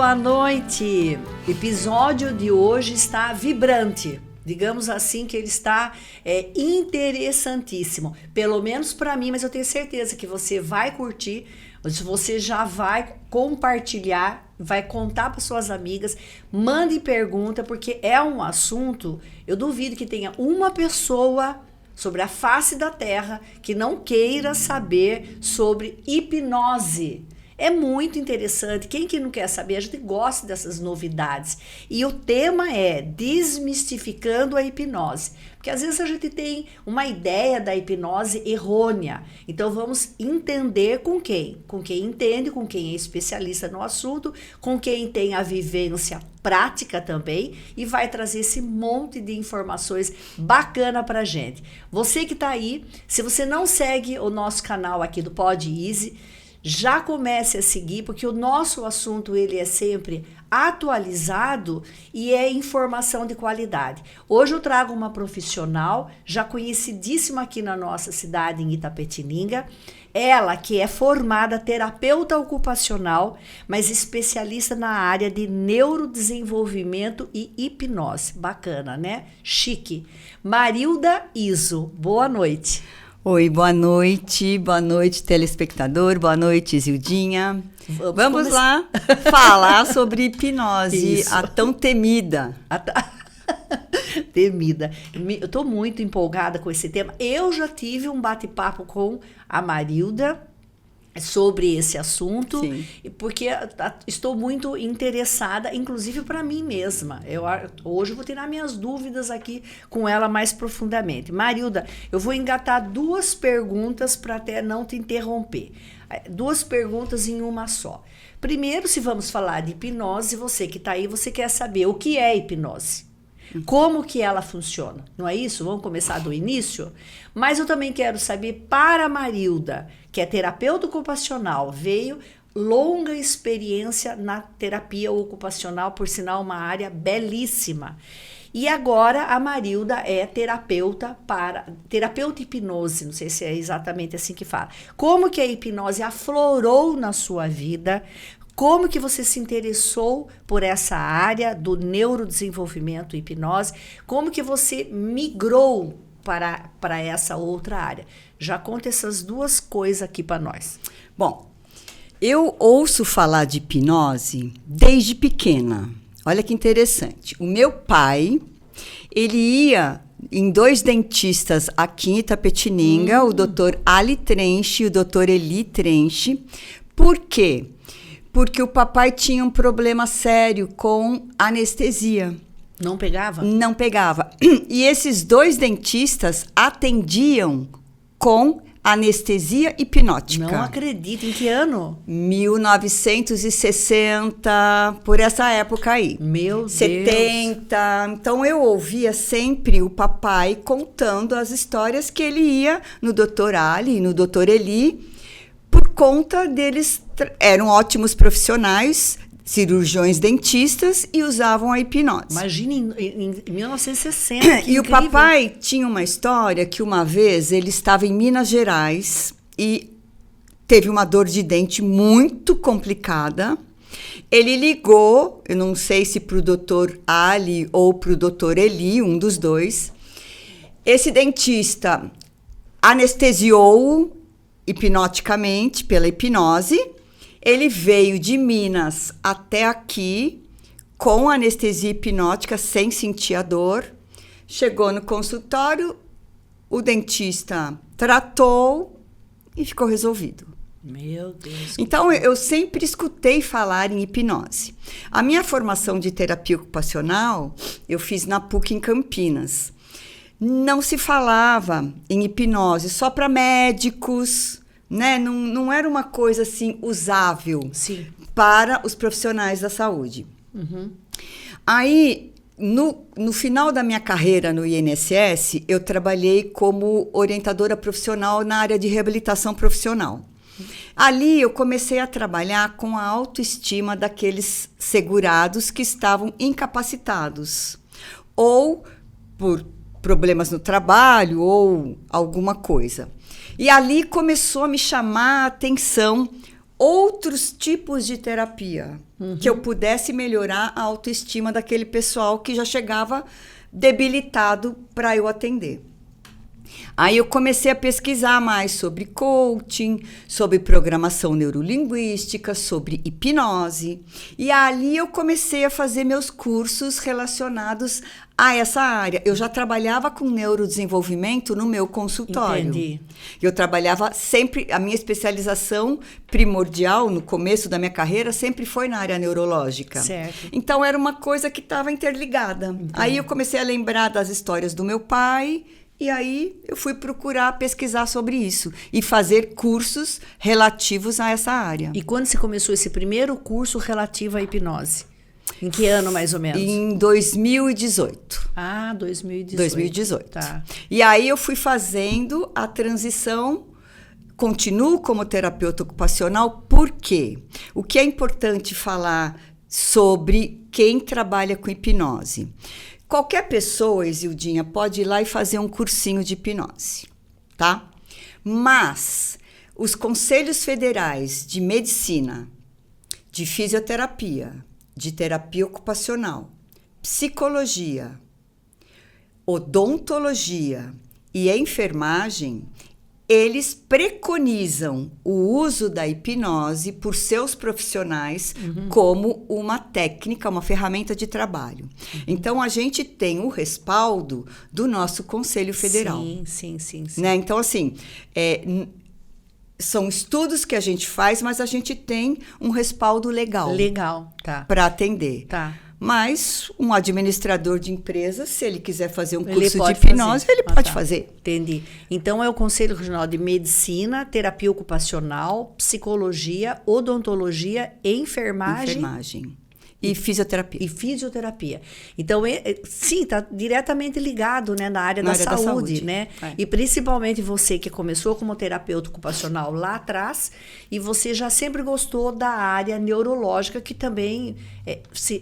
boa noite! O episódio de hoje está vibrante. Digamos assim que ele está interessantíssimo. Pelo menos para mim, mas eu tenho certeza que você vai curtir. Você já vai compartilhar, vai contar para suas amigas. Mande pergunta, porque é um assunto, eu duvido que tenha uma pessoa sobre a face da Terra que não queira saber sobre hipnose. É muito interessante. Quem que não quer saber? A gente gosta dessas novidades. E o tema é desmistificando a hipnose. Porque às vezes a gente tem uma ideia da hipnose errônea. Então vamos entender com quem? Com quem entende, com quem é especialista no assunto, com quem tem a vivência prática também e vai trazer esse monte de informações bacana pra gente. Você que tá aí, se você não segue o nosso canal aqui do Pod Easy, já comece a seguir, porque o nosso assunto ele é sempre atualizado e é informação de qualidade. Hoje eu trago uma profissional já conhecidíssima aqui na nossa cidade, em Itapetininga. Ela que é formada terapeuta ocupacional, mas especialista na área de neurodesenvolvimento e hipnose. Bacana, né? Chique. Marilda Iso, boa noite. Oi, boa noite, telespectador, boa noite, Zildinha. Vamos lá falar sobre hipnose, a tão temida. Temida. Eu tô muito empolgada com esse tema. Eu já tive um bate-papo com a Marilda sobre esse assunto, sim, porque estou muito interessada, inclusive para mim mesma. Hoje eu vou tirar minhas dúvidas aqui com ela mais profundamente. Marilda, eu vou engatar duas perguntas para até não te interromper. Duas perguntas em uma só. Primeiro, se vamos falar de hipnose, você que está aí, você quer saber o que é hipnose? Como que ela funciona? Não é isso? Vamos começar do início? Mas eu também quero saber, para a Marilda, que é terapeuta ocupacional, veio longa experiência na terapia ocupacional, por sinal uma área belíssima. E agora a Marilda é terapeuta hipnose, não sei se é exatamente assim que fala. Como que a hipnose aflorou na sua vida? Como que você se interessou por essa área do neurodesenvolvimento e hipnose? Como que você migrou para essa outra área? Já conta essas duas coisas aqui para nós. Bom, eu ouço falar de hipnose desde pequena. Olha que interessante. O meu pai, ele ia em dois dentistas aqui em Itapetininga, o Dr. Ali Trench e o Dr. Eli Trench. Por quê? Porque o papai tinha um problema sério com anestesia. Não pegava? Não pegava. E esses dois dentistas atendiam com anestesia hipnótica. Não acredito. Em que ano? 1960, por essa época aí. Meu 70. Deus. Então eu ouvia sempre o papai contando as histórias que ele ia no Dr. Ali e no Dr. Eli, por conta deles eram ótimos profissionais, cirurgiões dentistas e usavam a hipnose. Imagina em 1960. E o papai tinha uma história que uma vez ele estava em Minas Gerais e teve uma dor de dente muito complicada. Ele ligou, eu não sei se para o Dr. Ali ou para o Dr. Eli, um dos dois. Esse dentista anestesiou-o hipnoticamente pela hipnose. Ele veio de Minas até aqui com anestesia hipnótica, sem sentir a dor. Chegou no consultório, o dentista tratou e ficou resolvido. Meu Deus. Então, eu sempre escutei falar em hipnose. A minha formação de terapia ocupacional, eu fiz na PUC em Campinas. Não se falava em hipnose só para médicos, né? Não era uma coisa assim usável, sim, para os profissionais da saúde. Uhum. Aí, no final da minha carreira no INSS, eu trabalhei como orientadora profissional na área de reabilitação profissional. Ali eu comecei a trabalhar com a autoestima daqueles segurados que estavam incapacitados, ou por problemas no trabalho, ou alguma coisa. E ali começou a me chamar a atenção outros tipos de terapia, que eu pudesse melhorar a autoestima daquele pessoal que já chegava debilitado para eu atender. Aí eu comecei a pesquisar mais sobre coaching, sobre programação neurolinguística, sobre hipnose. E ali eu comecei a fazer meus cursos relacionados a essa área. Eu já trabalhava com neurodesenvolvimento no meu consultório. Entendi. Eu trabalhava sempre, a minha especialização primordial no começo da minha carreira sempre foi na área neurológica. Certo. Então era uma coisa que estava interligada. Entendi. Aí eu comecei a lembrar das histórias do meu pai. E aí eu fui procurar pesquisar sobre isso e fazer cursos relativos a essa área. E quando você começou esse primeiro curso relativo à hipnose? Em que ano, mais ou menos? Em 2018. Ah, 2018. 2018. Tá. E aí eu fui fazendo a transição, continuo como terapeuta ocupacional, por quê? O que é importante falar sobre quem trabalha com hipnose? Qualquer pessoa, Isildinha, pode ir lá e fazer um cursinho de hipnose, tá? Mas os conselhos federais de medicina, de fisioterapia, de terapia ocupacional, psicologia, odontologia e enfermagem, eles preconizam o uso da hipnose por seus profissionais como uma técnica, uma ferramenta de trabalho. Então, a gente tem o respaldo do nosso Conselho Federal. Sim. Né? Então, assim, são estudos que a gente faz, mas a gente tem um respaldo legal. Legal, tá. Para atender. Tá. Mas um administrador de empresa, se ele quiser fazer um Ele curso de pode hipnose, fazer. ele pode Tá. fazer. Entendi. Então, é o Conselho Regional de Medicina, Terapia Ocupacional, Psicologia, Odontologia, Enfermagem E fisioterapia. e Fisioterapia. Então, sim, está diretamente ligado, né, na área, Na da, área da saúde, saúde. né? É. E principalmente você que começou como terapeuta ocupacional lá atrás e você já sempre gostou da área neurológica, que também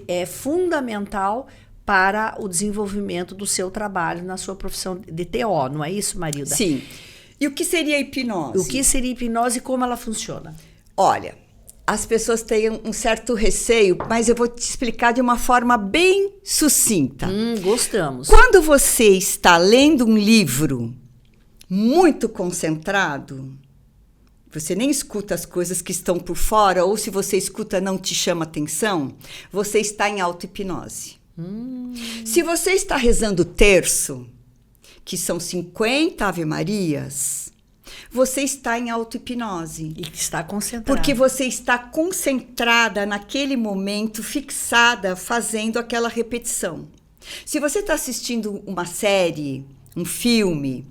é fundamental para o desenvolvimento do seu trabalho na sua profissão de TO, não é isso, Marilda? Sim. E o que seria a hipnose? O que seria hipnose e como ela funciona? Olha, as pessoas têm um certo receio, mas eu vou te explicar de uma forma bem sucinta. Gostamos. Quando você está lendo um livro muito concentrado, você nem escuta as coisas que estão por fora, ou se você escuta não te chama atenção, você está em auto-hipnose. Se você está rezando o terço, que são 50 Ave-Marias, você está em auto-hipnose. E que está concentrada. Porque você está concentrada naquele momento, fixada, fazendo aquela repetição. Se você está assistindo uma série, um filme,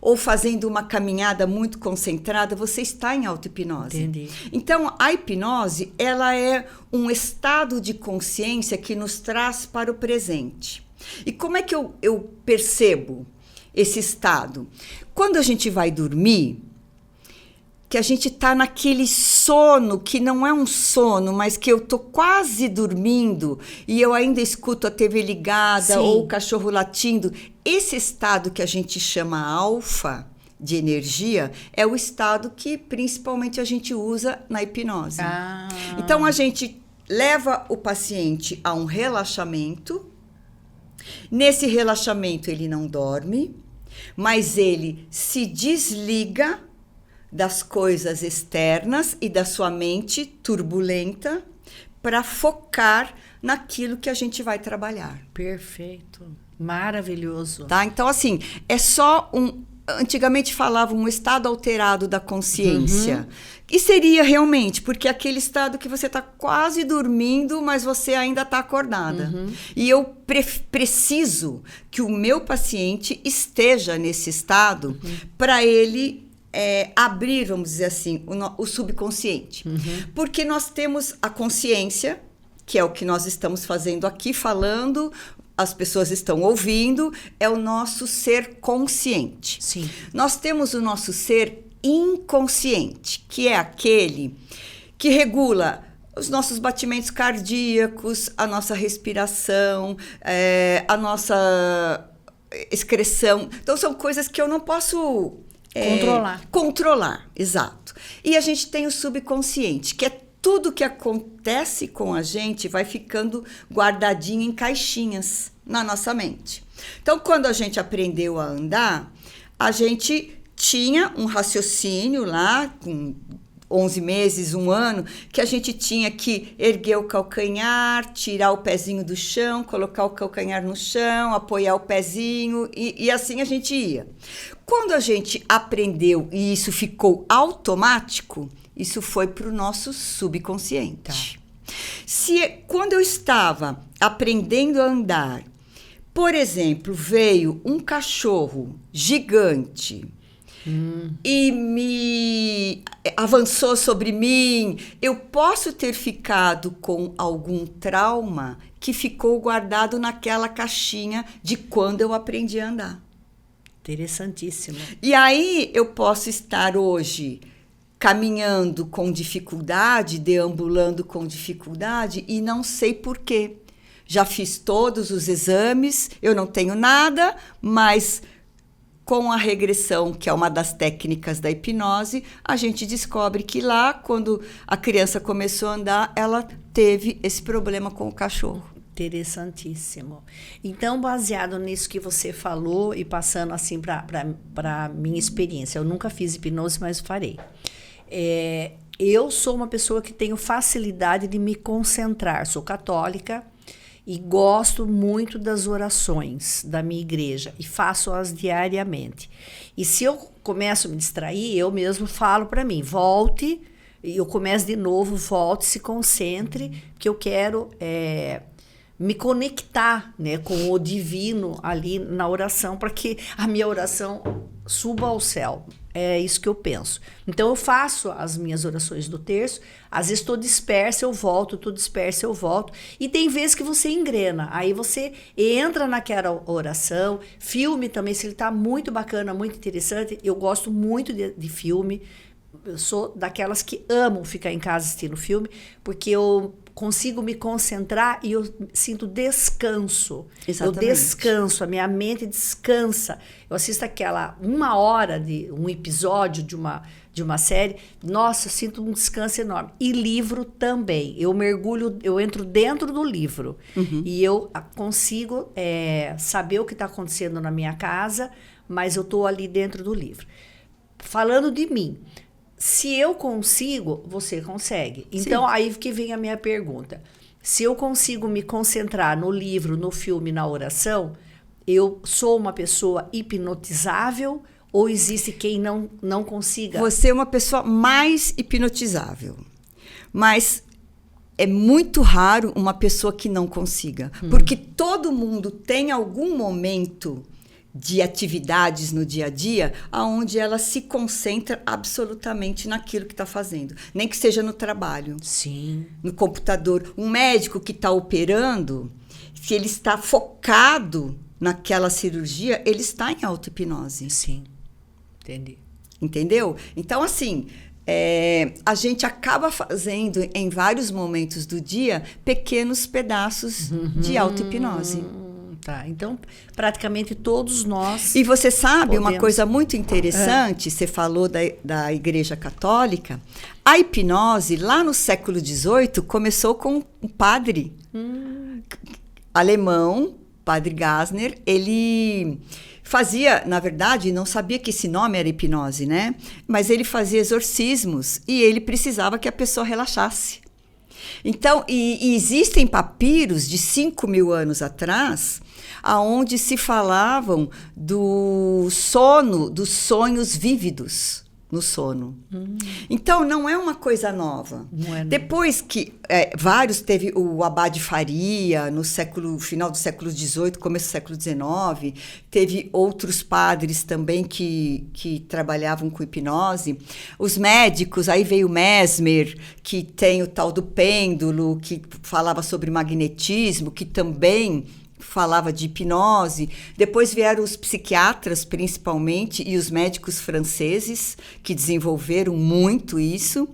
ou fazendo uma caminhada muito concentrada, você está em auto-hipnose. Entendi. Então, a hipnose, ela é um estado de consciência que nos traz para o presente. E como é que eu percebo esse estado? Quando a gente vai dormir, que a gente está naquele sono, que não é um sono, mas que eu estou quase dormindo e eu ainda escuto a TV ligada. Sim. Ou o cachorro latindo. Esse estado que a gente chama alfa de energia é o estado que principalmente a gente usa na hipnose. Então a gente leva o paciente a um relaxamento. Nesse relaxamento ele não dorme, mas ele se desliga das coisas externas e da sua mente turbulenta para focar naquilo que a gente vai trabalhar. Perfeito. Maravilhoso. Tá? Então, assim, é só antigamente falavam um estado alterado da consciência. E seria realmente, porque é aquele estado que você está quase dormindo, mas você ainda está acordada. E eu preciso que o meu paciente esteja nesse estado para ele abrir, vamos dizer assim, o subconsciente. Porque nós temos a consciência, que é o que nós estamos fazendo aqui, falando, as pessoas estão ouvindo, é o nosso ser consciente. Sim. Nós temos o nosso ser inconsciente, que é aquele que regula os nossos batimentos cardíacos, a nossa respiração, a nossa excreção. Então, são coisas que eu não posso Controlar, exato. E a gente tem o subconsciente, que é tudo que acontece com a gente vai ficando guardadinho em caixinhas na nossa mente. Então, quando a gente aprendeu a andar, a gente tinha um raciocínio lá, com 11 meses, 1 ano, que a gente tinha que erguer o calcanhar, tirar o pezinho do chão, colocar o calcanhar no chão, apoiar o pezinho, e assim a gente ia. Quando a gente aprendeu e isso ficou automático, isso foi para o nosso subconsciente. Quando eu estava aprendendo a andar, por exemplo, veio um cachorro gigante e me avançou sobre mim, eu posso ter ficado com algum trauma que ficou guardado naquela caixinha de quando eu aprendi a andar. Interessantíssimo. E aí eu posso estar hoje caminhando com dificuldade, deambulando com dificuldade e não sei por quê. Já fiz todos os exames, eu não tenho nada, mas com a regressão, que é uma das técnicas da hipnose, a gente descobre que lá, quando a criança começou a andar, ela teve esse problema com o cachorro. Interessantíssimo. Então, baseado nisso que você falou e passando assim para minha experiência, eu nunca fiz hipnose, mas farei. Eu sou uma pessoa que tenho facilidade de me concentrar, sou católica e gosto muito das orações da minha igreja e faço-as diariamente. E se eu começo a me distrair, eu mesmo falo para mim, volte, e eu começo de novo, volte, se concentre, que eu quero me conectar, né, com o divino ali na oração, para que a minha oração suba ao céu. É isso que eu penso. Então, eu faço as minhas orações do terço, às vezes estou dispersa, eu volto, estou dispersa, eu volto. E tem vezes que você engrena, aí você entra naquela oração. Filme também, se ele está muito bacana, muito interessante, eu gosto muito de filme. Eu sou daquelas que amam ficar em casa assistindo filme, porque eu consigo me concentrar e eu sinto descanso. Exatamente. Eu descanso, a minha mente descansa. Eu assisto aquela 1 hora de um episódio de uma série, nossa, eu sinto um descanso enorme. E livro também. Eu mergulho, eu entro dentro do livro. E eu consigo saber o que está acontecendo na minha casa, mas eu estou ali dentro do livro. Falando de mim, se eu consigo, você consegue. Então, sim, aí que vem a minha pergunta. Se eu consigo me concentrar no livro, no filme, na oração, eu sou uma pessoa hipnotizável ou existe quem não consiga? Você é uma pessoa mais hipnotizável. Mas é muito raro uma pessoa que não consiga. Porque todo mundo tem algum momento de atividades no dia a dia, onde ela se concentra absolutamente naquilo que está fazendo. Nem que seja no trabalho. Sim. No computador. Um médico que está operando, se ele está focado naquela cirurgia, ele está em auto-hipnose. Sim. Entendi. Entendeu? Então, assim, a gente acaba fazendo, em vários momentos do dia, pequenos pedaços de auto-hipnose. Tá, então praticamente todos nós. E você sabe uma coisa muito interessante, você falou da Igreja Católica, a hipnose lá no século XVIII começou com um padre alemão, Padre Gassner. Ele fazia, na verdade, não sabia que esse nome era hipnose, né? Mas ele fazia exorcismos e ele precisava que a pessoa relaxasse. Então, e existem papiros de 5.000 anos atrás, aonde se falavam do sono, dos sonhos vívidos no sono. Então, não é uma coisa nova. Não é, não. Depois que vários, teve o Abade Faria, no final do século XVIII, começo do século XIX, teve outros padres também que trabalhavam com hipnose. Os médicos, aí veio Mesmer, que tem o tal do pêndulo, que falava sobre magnetismo, que também falava de hipnose. Depois vieram os psiquiatras, principalmente, e os médicos franceses, que desenvolveram muito isso.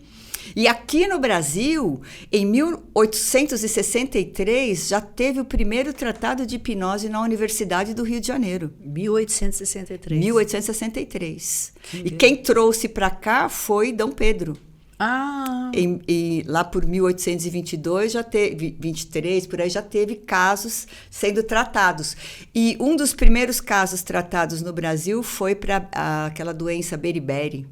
E aqui no Brasil, em 1863, já teve o primeiro tratado de hipnose na Universidade do Rio de Janeiro. 1863. 1863. E quem trouxe para cá foi Dom Pedro. E lá por 1822, 23, por aí já teve casos sendo tratados. E um dos primeiros casos tratados no Brasil foi para aquela doença beriberi.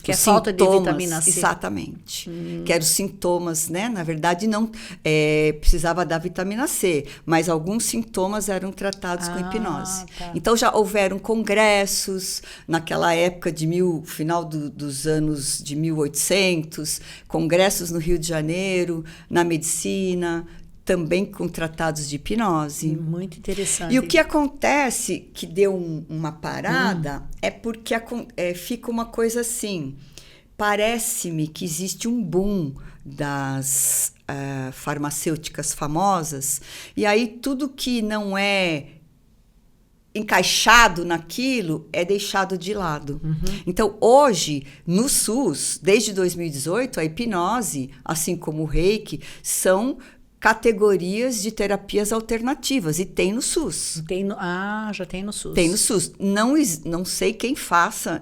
Que é falta de vitamina C. Exatamente. Que eram os sintomas, né? Na verdade, não precisava da vitamina C, mas alguns sintomas eram tratados com hipnose. Tá. Então, já houveram congressos, naquela época final dos anos de 1800, congressos no Rio de Janeiro, na medicina, também com tratados de hipnose. Muito interessante. E o que acontece, que deu uma parada, é porque fica uma coisa assim, parece-me que existe um boom das farmacêuticas famosas, e aí tudo que não é encaixado naquilo é deixado de lado. Então, hoje, no SUS, desde 2018, a hipnose, assim como o reiki, são categorias de terapias alternativas, e tem no SUS. Já tem no SUS. Tem no SUS. Não sei quem faça,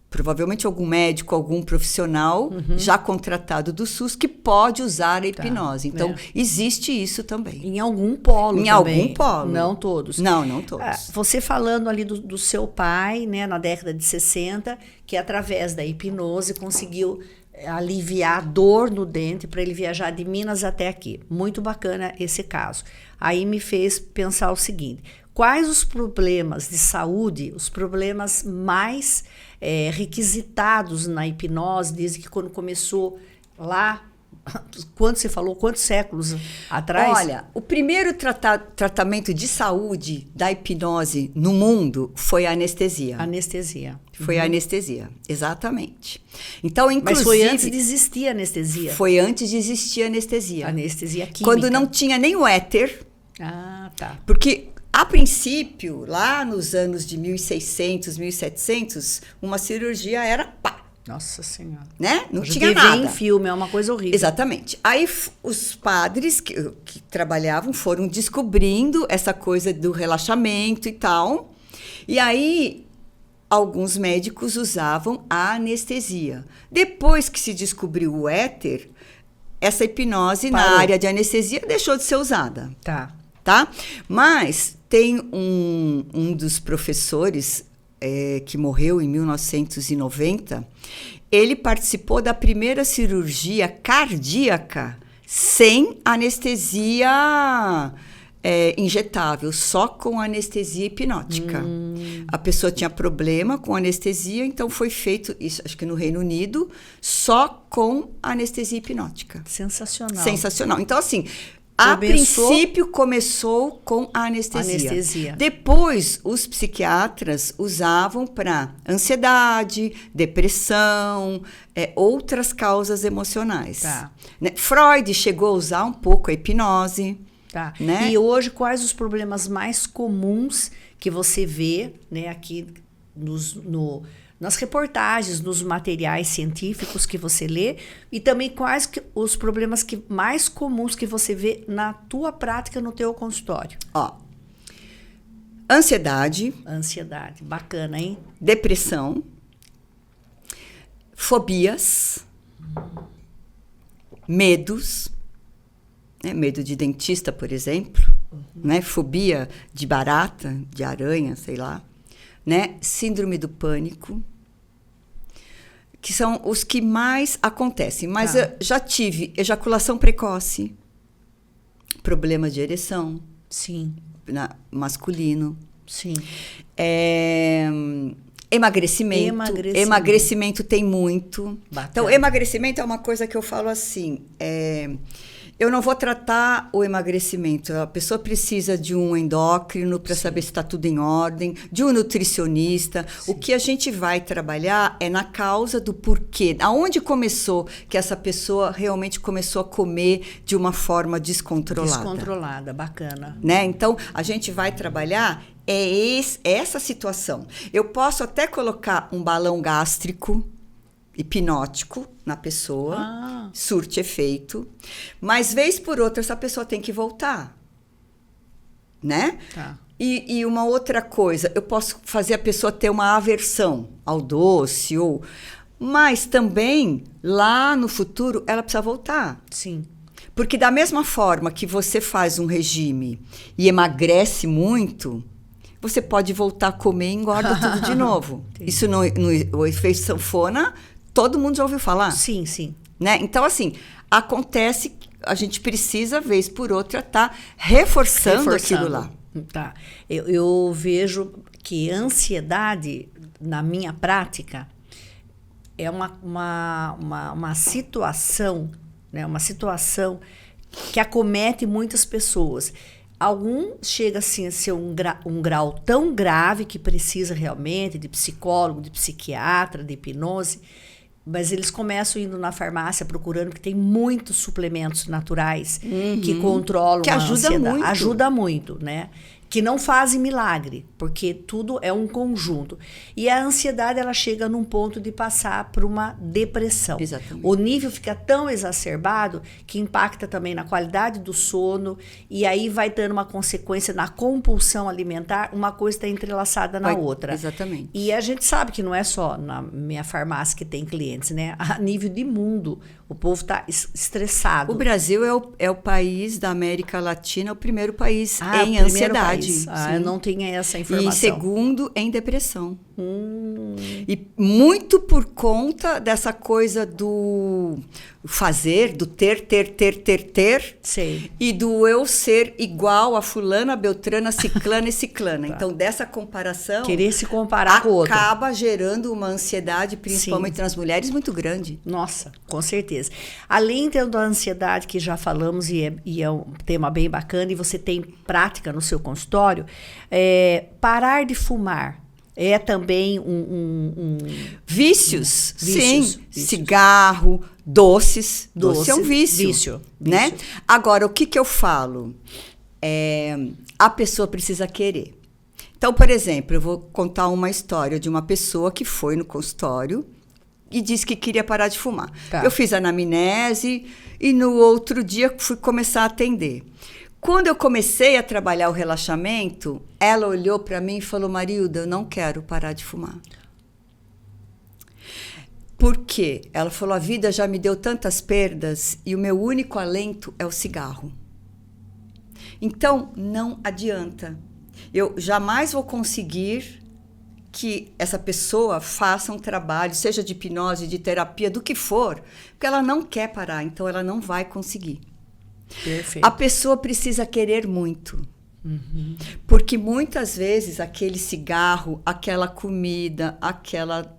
provavelmente algum médico, algum profissional já contratado do SUS que pode usar a hipnose. Então, existe isso também. Em algum polo também. Algum polo. Não todos. Não todos. Você falando ali do seu pai, né, na década de 60, que através da hipnose conseguiu aliviar a dor no dente para ele viajar de Minas até aqui. Muito bacana esse caso. Aí me fez pensar o seguinte: quais os problemas de saúde, os problemas mais requisitados na hipnose, desde que quando começou lá, quando você falou, quantos séculos atrás? Olha, o primeiro tratamento de saúde da hipnose no mundo foi a anestesia. Anestesia. Foi a anestesia, exatamente. Então, inclusive... Mas foi antes de existir a anestesia. Foi antes de existir a anestesia. Anestesia química. Quando não tinha nem o éter. Tá. Porque, a princípio, lá nos anos de 1600, 1700, uma cirurgia era pá. Nossa Senhora. Né? Não Eu tinha já vi nada. em filme, é uma coisa horrível. Exatamente. Aí os padres que trabalhavam foram descobrindo essa coisa do relaxamento e tal. E aí alguns médicos usavam a anestesia. Depois que se descobriu o éter, essa hipnose na área de anestesia deixou de ser usada. Tá? Mas tem um dos professores que morreu em 1990, ele participou da primeira cirurgia cardíaca sem anestesia injetável, só com anestesia hipnótica. A pessoa tinha problema com anestesia, então foi feito isso, acho que no Reino Unido, só com anestesia hipnótica. Sensacional. Então, assim, a princípio começou com a anestesia. Depois, os psiquiatras usavam para ansiedade, depressão, outras causas emocionais. Né? Freud chegou a usar um pouco a hipnose. Né? E hoje, quais os problemas mais comuns que você vê, né, aqui nas reportagens, nos materiais científicos que você lê, e também quais os problemas mais comuns que você vê na tua prática, no teu consultório? Ansiedade. Bacana, hein? Depressão. Fobias. Medos. Medo de dentista, por exemplo. Né? Fobia de barata, de aranha, sei lá. Né? Síndrome do pânico. Que são os que mais acontecem. Mas eu já tive ejaculação precoce, problema de ereção. Sim. Masculino. Sim. Emagrecimento. Emagrecimento tem muito. Bacana. Então, emagrecimento é uma coisa que eu falo assim... Eu não vou tratar o emagrecimento. A pessoa precisa de um endócrino para saber se está tudo em ordem, de um nutricionista. Sim. O que a gente vai trabalhar é na causa do porquê. Aonde começou que essa pessoa realmente começou a comer de uma forma descontrolada. Bacana. Né? Então, a gente vai trabalhar essa situação. Eu posso até colocar um balão gástrico hipnótico na pessoa, surte efeito, mas vez por outra essa pessoa tem que voltar, né? Tá. E uma outra coisa, eu posso fazer a pessoa ter uma aversão ao doce, mas também, lá no futuro, ela precisa voltar. Sim. Porque da mesma forma que você faz um regime e emagrece muito, você pode voltar a comer e engorda tudo de novo. Isso no efeito sanfona, todo mundo já ouviu falar. Sim, sim. Né? Então, assim, acontece, a gente precisa, vez por outra, estar reforçando aquilo lá. Tá. Eu vejo que ansiedade, na minha prática, é uma situação, né? Uma situação que acomete muitas pessoas. Algum chega assim, a ser um grau tão grave que precisa realmente de psicólogo, de psiquiatra, de hipnose, mas eles começam indo na farmácia procurando, porque tem muitos suplementos naturais que controlam a ansiedade. Ajuda muito, né? Que não fazem milagre, porque tudo é um conjunto. E a ansiedade, ela chega num ponto de passar por uma depressão. Exatamente. O nível fica tão exacerbado que impacta também na qualidade do sono, e aí vai dando uma consequência na compulsão alimentar, uma coisa está entrelaçada na outra. Exatamente. E a gente sabe que não é só na minha farmácia que tem clientes, né? A nível de mundo, o povo está estressado. O Brasil é o país da América Latina, o primeiro país em o primeiro ansiedade. país. Eu não tinha essa informação. E segundo, em depressão. E muito por conta dessa coisa do fazer, do ter. Sei. E do eu ser igual a fulana, beltrana, ciclana e ciclana. Tá. Então, dessa comparação... Querer se comparar com o outro. Acaba gerando uma ansiedade, principalmente nas mulheres, muito grande. Nossa, com certeza. Além da ansiedade, que já falamos, e é um tema bem bacana, e você tem prática no seu consultório, parar de fumar. É também Vícios, sim. Vícios. Cigarro, doces. Doce é um vício. Né? Vício. Agora, o que eu falo? A pessoa precisa querer. Então, por exemplo, eu vou contar uma história de uma pessoa que foi no consultório e disse que queria parar de fumar. Tá. Eu fiz anamnese e no outro dia fui começar a atender. Quando eu comecei a trabalhar o relaxamento, ela olhou para mim e falou: Marilda, eu não quero parar de fumar. Por quê? Ela falou: a vida já me deu tantas perdas e o meu único alento é o cigarro. Então, não adianta. Eu jamais vou conseguir que essa pessoa faça um trabalho, seja de hipnose, de terapia, do que for, porque ela não quer parar, então ela não vai conseguir. Perfeito. A pessoa precisa querer muito. Porque muitas vezes aquele cigarro, aquela comida, aquela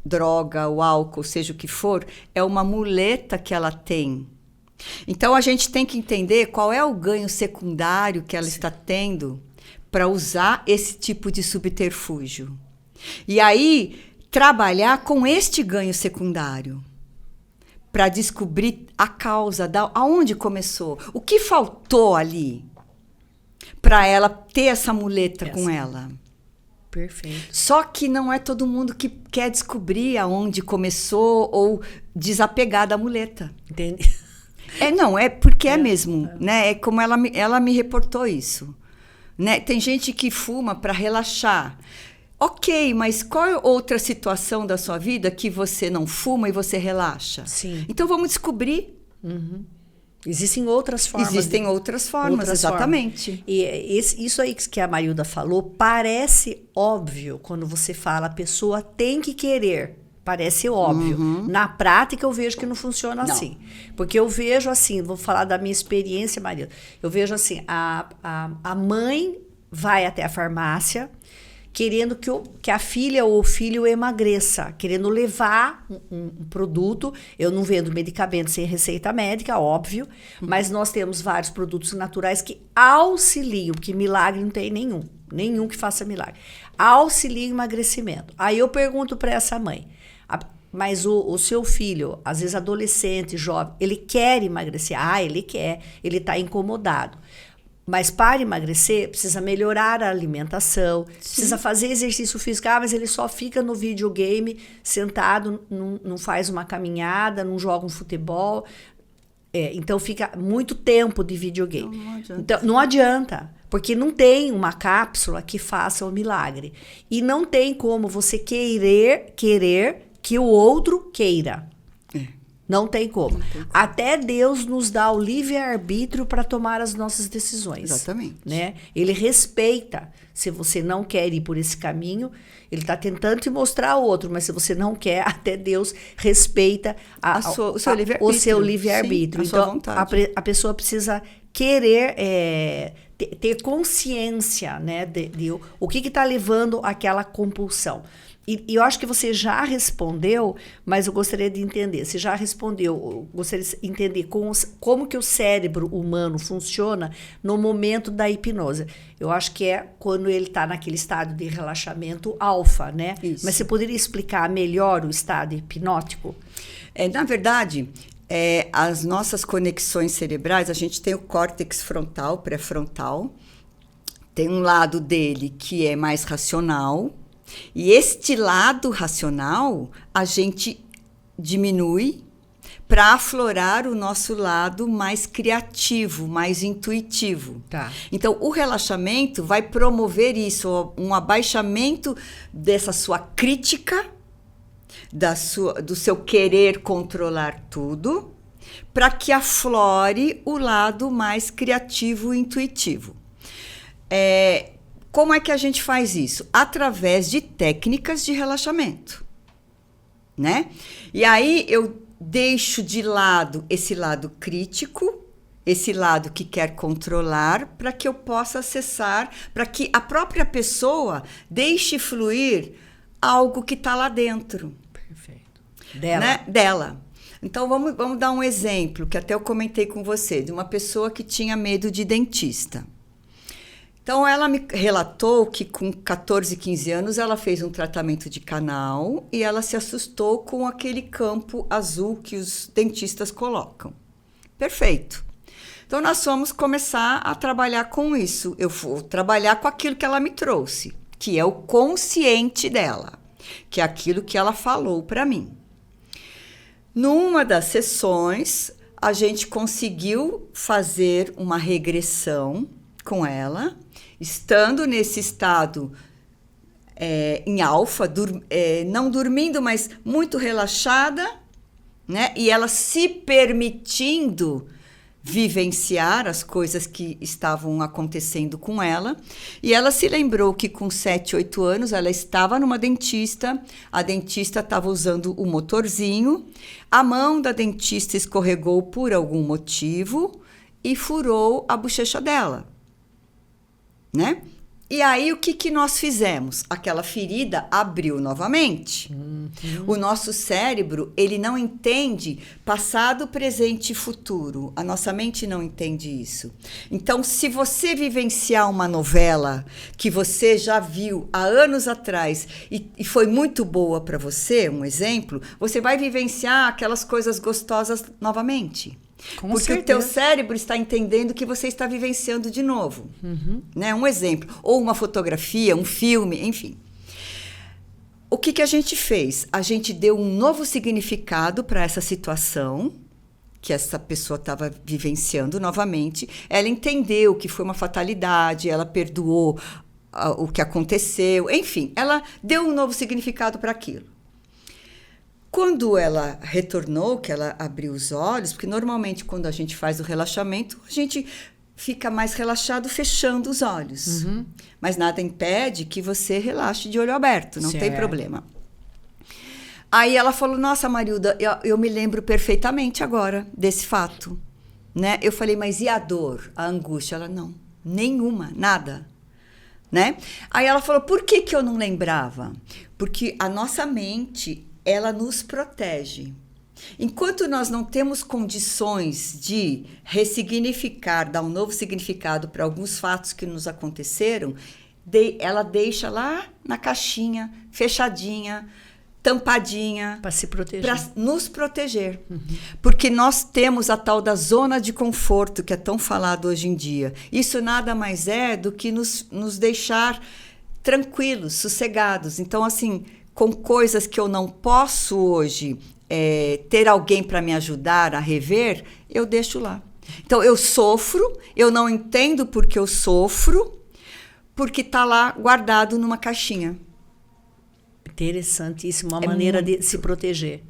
droga, o álcool, seja o que for, é uma muleta que ela tem. Então a gente tem que entender qual é o ganho secundário que ela está tendo para usar esse tipo de subterfúgio. E aí trabalhar com este ganho secundário, para descobrir a causa, aonde começou, o que faltou ali para ela ter essa muleta com ela. Perfeito. Só que não é todo mundo que quer descobrir aonde começou ou desapegar da muleta. Entendi. Não, é porque é mesmo, né? É como ela me reportou isso. Né? Tem gente que fuma para relaxar. Ok, mas qual é outra situação da sua vida que você não fuma e você relaxa? Sim. Então vamos descobrir. Existem outras formas. Existem outras formas, exatamente. E isso aí que a Marilda falou parece óbvio quando você fala a pessoa tem que querer. Parece óbvio. Na prática, eu vejo que não funciona assim. Porque eu vejo assim, vou falar da minha experiência, Marilda. Eu vejo assim, a mãe vai até a farmácia querendo que a filha ou o filho emagreça, querendo levar um produto. Eu não vendo medicamento sem receita médica, óbvio, mas nós temos vários produtos naturais que auxiliam, porque milagre não tem nenhum que faça milagre. Auxilia o emagrecimento. Aí eu pergunto para essa mãe, mas o seu filho, às vezes adolescente, jovem, ele quer emagrecer? Ele quer, ele está incomodado. Mas para emagrecer, precisa melhorar a alimentação, precisa fazer exercício físico. Mas ele só fica no videogame, sentado, não faz uma caminhada, não joga um futebol. Então fica muito tempo de videogame. Não adianta. Então, não adianta, porque não tem uma cápsula que faça o milagre. E não tem como você querer que o outro queira. Não tem como. Até Deus nos dá o livre-arbítrio para tomar as nossas decisões. Exatamente. Né? Ele respeita. Se você não quer ir por esse caminho, ele está tentando te mostrar outro, mas se você não quer, até Deus respeita o seu livre-arbítrio. Sim, a sua vontade. A pessoa precisa querer ter consciência, né, de o que está levando àquela compulsão. E eu acho que você já respondeu, mas eu gostaria de entender. Você já respondeu, eu gostaria de entender como que o cérebro humano funciona no momento da hipnose. Eu acho que é quando ele está naquele estado de relaxamento alfa, né? Isso. Mas você poderia explicar melhor o estado hipnótico? Na verdade, as nossas conexões cerebrais, a gente tem o córtex frontal, pré-frontal, tem um lado dele que é mais racional, e este lado racional a gente diminui para aflorar o nosso lado mais criativo, mais intuitivo. Tá. Então, o relaxamento vai promover isso, um abaixamento dessa sua crítica, do seu querer controlar tudo, para que aflore o lado mais criativo e intuitivo. Como é que a gente faz isso? Através de técnicas de relaxamento, né? E aí eu deixo de lado esse lado crítico, esse lado que quer controlar, para que eu possa acessar, para que a própria pessoa deixe fluir algo que está lá dentro. Perfeito. Dela. Então, vamos dar um exemplo, que até eu comentei com você, de uma pessoa que tinha medo de dentista. Então, ela me relatou que com 14, 15 anos, ela fez um tratamento de canal e ela se assustou com aquele campo azul que os dentistas colocam. Perfeito. Então, nós vamos começar a trabalhar com isso. Eu vou trabalhar com aquilo que ela me trouxe, que é o consciente dela, que é aquilo que ela falou para mim. Numa das sessões, a gente conseguiu fazer uma regressão com ela, estando nesse estado em alfa, não dormindo, mas muito relaxada, né? E ela se permitindo vivenciar as coisas que estavam acontecendo com ela. E ela se lembrou que com 7, 8 anos ela estava numa dentista, a dentista estava usando o motorzinho, a mão da dentista escorregou por algum motivo e furou a bochecha dela, né? E aí, o que nós fizemos? Aquela ferida abriu novamente. O nosso cérebro, ele não entende passado, presente e futuro. A nossa mente não entende isso. Então, se você vivenciar uma novela que você já viu há anos atrás e foi muito boa para você, um exemplo, você vai vivenciar aquelas coisas gostosas novamente. Porque certeza. O teu cérebro está entendendo que você está vivenciando de novo. Né? Um exemplo. Ou uma fotografia, um filme, enfim. O que a gente fez? A gente deu um novo significado para essa situação que essa pessoa estava vivenciando novamente. Ela entendeu que foi uma fatalidade, ela perdoou o que aconteceu. Enfim, ela deu um novo significado para aquilo. Quando ela retornou, que ela abriu os olhos, porque normalmente quando a gente faz o relaxamento, a gente fica mais relaxado fechando os olhos. Mas nada impede que você relaxe de olho aberto, não tem problema. Aí ela falou, nossa, Marilda, eu me lembro perfeitamente agora desse fato. Né? Eu falei, mas e a dor, a angústia? Ela, não, nenhuma, nada. Né? Aí ela falou, por que eu não lembrava? Porque a nossa mente, ela nos protege. Enquanto nós não temos condições de ressignificar, dar um novo significado para alguns fatos que nos aconteceram, ela deixa lá na caixinha, fechadinha, tampadinha. Para se proteger. Para nos proteger. Porque nós temos a tal da zona de conforto, que é tão falado hoje em dia. Isso nada mais é do que nos deixar tranquilos, sossegados. Então, assim, com coisas que eu não posso hoje ter alguém para me ajudar a rever, eu deixo lá. Então, eu sofro, eu não entendo porque eu sofro, porque está lá guardado numa caixinha. Interessantíssimo, uma maneira de se proteger.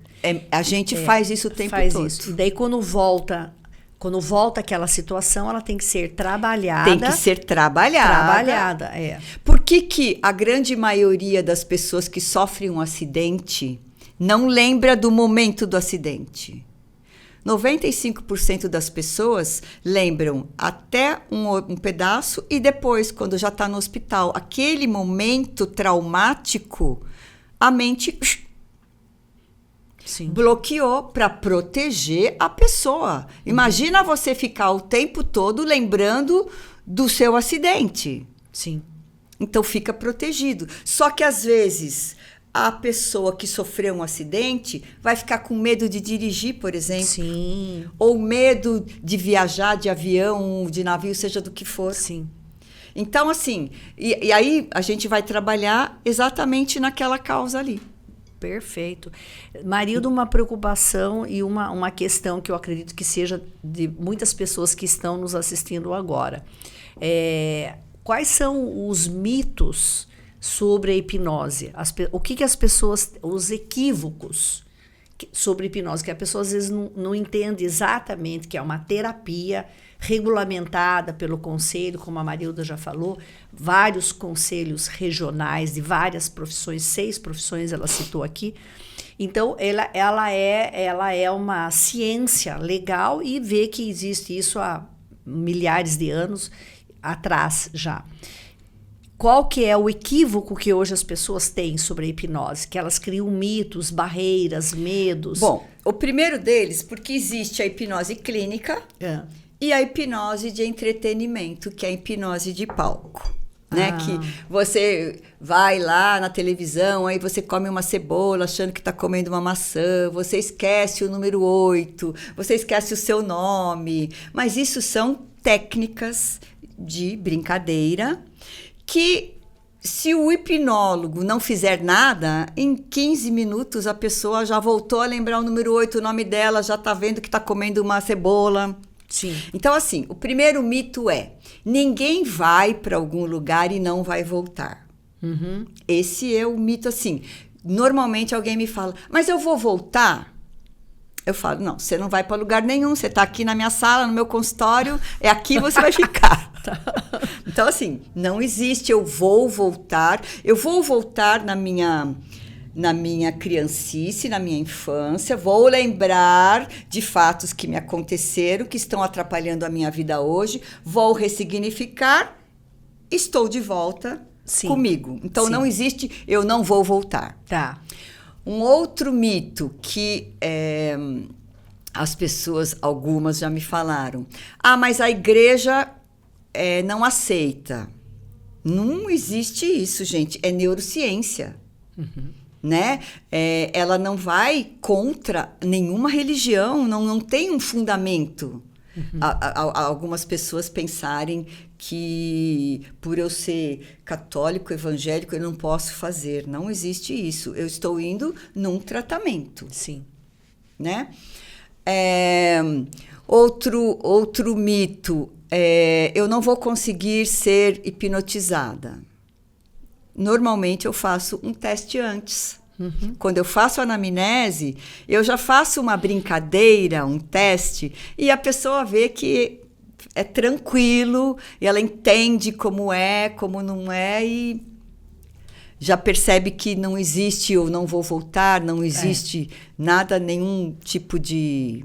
A gente faz isso o tempo todo. Isso. E daí, quando volta aquela situação, ela tem que ser trabalhada. Tem que ser trabalhada. Por que a grande maioria das pessoas que sofrem um acidente não lembra do momento do acidente? 95% das pessoas lembram até um pedaço e depois, quando já está no hospital, aquele momento traumático, a mente bloqueou para proteger a pessoa. Imagina você ficar o tempo todo lembrando do seu acidente. Sim. Então fica protegido. Só que às vezes a pessoa que sofreu um acidente vai ficar com medo de dirigir, por exemplo. Sim. Ou medo de viajar de avião, de navio, seja do que for. Sim. Então, assim, e aí a gente vai trabalhar exatamente naquela causa ali. Perfeito. Marilda, uma preocupação e uma questão que eu acredito que seja de muitas pessoas que estão nos assistindo agora. Quais são os mitos sobre a hipnose? O que as pessoas, os equívocos sobre hipnose, que a pessoa às vezes não entende exatamente que é uma terapia regulamentada pelo conselho, como a Marilda já falou, vários conselhos regionais de várias profissões, 6 profissões ela citou aqui. Então, ela é uma ciência legal e vê que existe isso há milhares de anos atrás já. Qual que é o equívoco que hoje as pessoas têm sobre a hipnose? Que elas criam mitos, barreiras, medos. Bom, o primeiro deles, porque existe a hipnose clínica e a hipnose de entretenimento, que é a hipnose de palco. Né? Que você vai lá na televisão, aí você come uma cebola achando que está comendo uma maçã, você esquece o número 8, você esquece o seu nome. Mas isso são técnicas de brincadeira que, se o hipnólogo não fizer nada, em 15 minutos a pessoa já voltou a lembrar o número 8, o nome dela, já está vendo que está comendo uma cebola. Sim. Então, assim, o primeiro mito é: ninguém vai para algum lugar e não vai voltar. Uhum. Esse é o mito, assim. Normalmente alguém me fala, mas eu vou voltar? Eu falo, não, você não vai para lugar nenhum, você está aqui na minha sala, no meu consultório, é aqui que você vai ficar. Então, assim, não existe eu vou voltar na minha criancice, na minha infância, vou lembrar de fatos que me aconteceram, que estão atrapalhando a minha vida hoje, vou ressignificar, estou de volta comigo. Então, não existe eu não vou voltar. Tá. Um outro mito que as pessoas, algumas já me falaram, mas a igreja não aceita. Não existe isso, gente, é neurociência. Uhum. Né? Ela não vai contra nenhuma religião, não tem um fundamento. Uhum. Algumas pessoas pensarem que por eu ser católico, evangélico, eu não posso fazer. Não existe isso. Eu estou indo num tratamento. Sim. Né? Outro mito, eu não vou conseguir ser hipnotizada. Normalmente eu faço um teste antes. Uhum. Quando eu faço a anamnese, eu já faço uma brincadeira, um teste, e a pessoa vê que é tranquilo, e ela entende como é, como não é, e já percebe que não existe eu não vou voltar, não existe nada, nenhum tipo de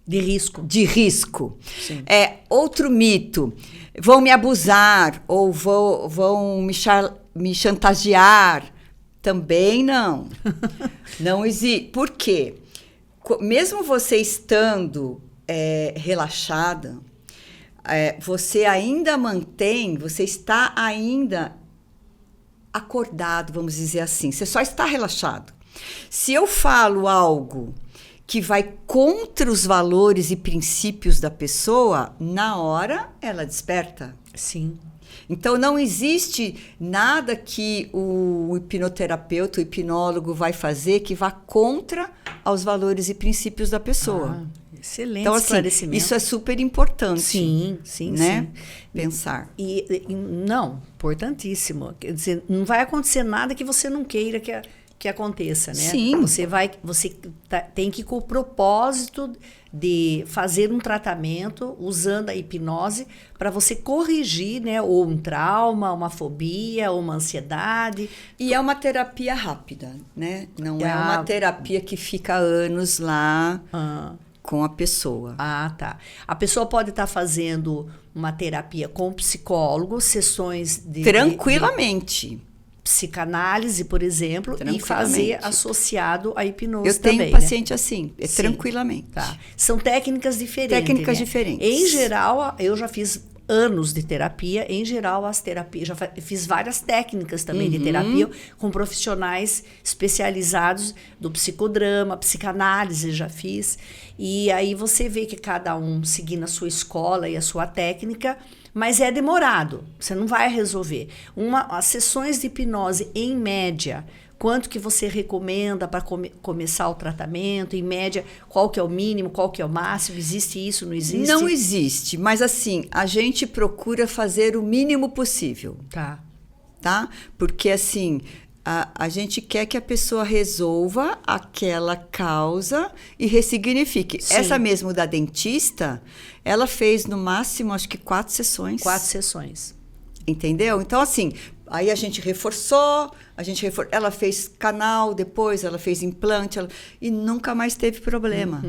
risco. De risco. Sim. Outro mito, vão me abusar, ou vão me chantagear. Também não. Não existe. Por quê? Mesmo você estando relaxada, você ainda você está ainda acordado, vamos dizer assim. Você só está relaxado. Se eu falo algo que vai contra os valores e princípios da pessoa, na hora ela desperta. Sim. Então, não existe nada que o hipnoterapeuta, o hipnólogo vai fazer que vá contra aos valores e princípios da pessoa. Excelente então, assim, esclarecimento. isso é super importante. Sim, sim, né? sim. Pensar. Não, importantíssimo. Quer dizer, não vai acontecer nada que você não queira que aconteça, né? Sim. Você tem que ir com o propósito de fazer um tratamento usando a hipnose para você corrigir, né, ou um trauma, uma fobia, ou uma ansiedade. E é uma terapia rápida, né? Não é uma terapia que fica anos lá com a pessoa. Ah, tá. A pessoa pode estar fazendo uma terapia com psicólogo, sessões de tranquilamente. Psicanálise, por exemplo, e fazer associado à hipnose eu também. Eu tenho paciente assim, tranquilamente. Tá. São técnicas diferentes. Técnicas né? diferentes. Em geral, eu já fiz anos de terapia. Em geral, as terapias... Já fiz várias técnicas também de terapia com profissionais especializados do psicodrama, psicanálise já fiz. E aí você vê que cada um seguindo a sua escola e a sua técnica... Mas é demorado, você não vai resolver. As sessões de hipnose, em média, quanto que você recomenda para começar o tratamento? Em média, qual que é o mínimo, qual que é o máximo? Existe isso, não existe? Não existe, mas assim, a gente procura fazer o mínimo possível. Tá? Porque assim... A gente quer que a pessoa resolva aquela causa e ressignifique. Sim. Essa mesmo da dentista, ela fez no máximo, acho que 4 sessões. 4 sessões. Entendeu? Então, assim, aí a gente reforçou, ela fez canal, depois ela fez implante, e nunca mais teve problema.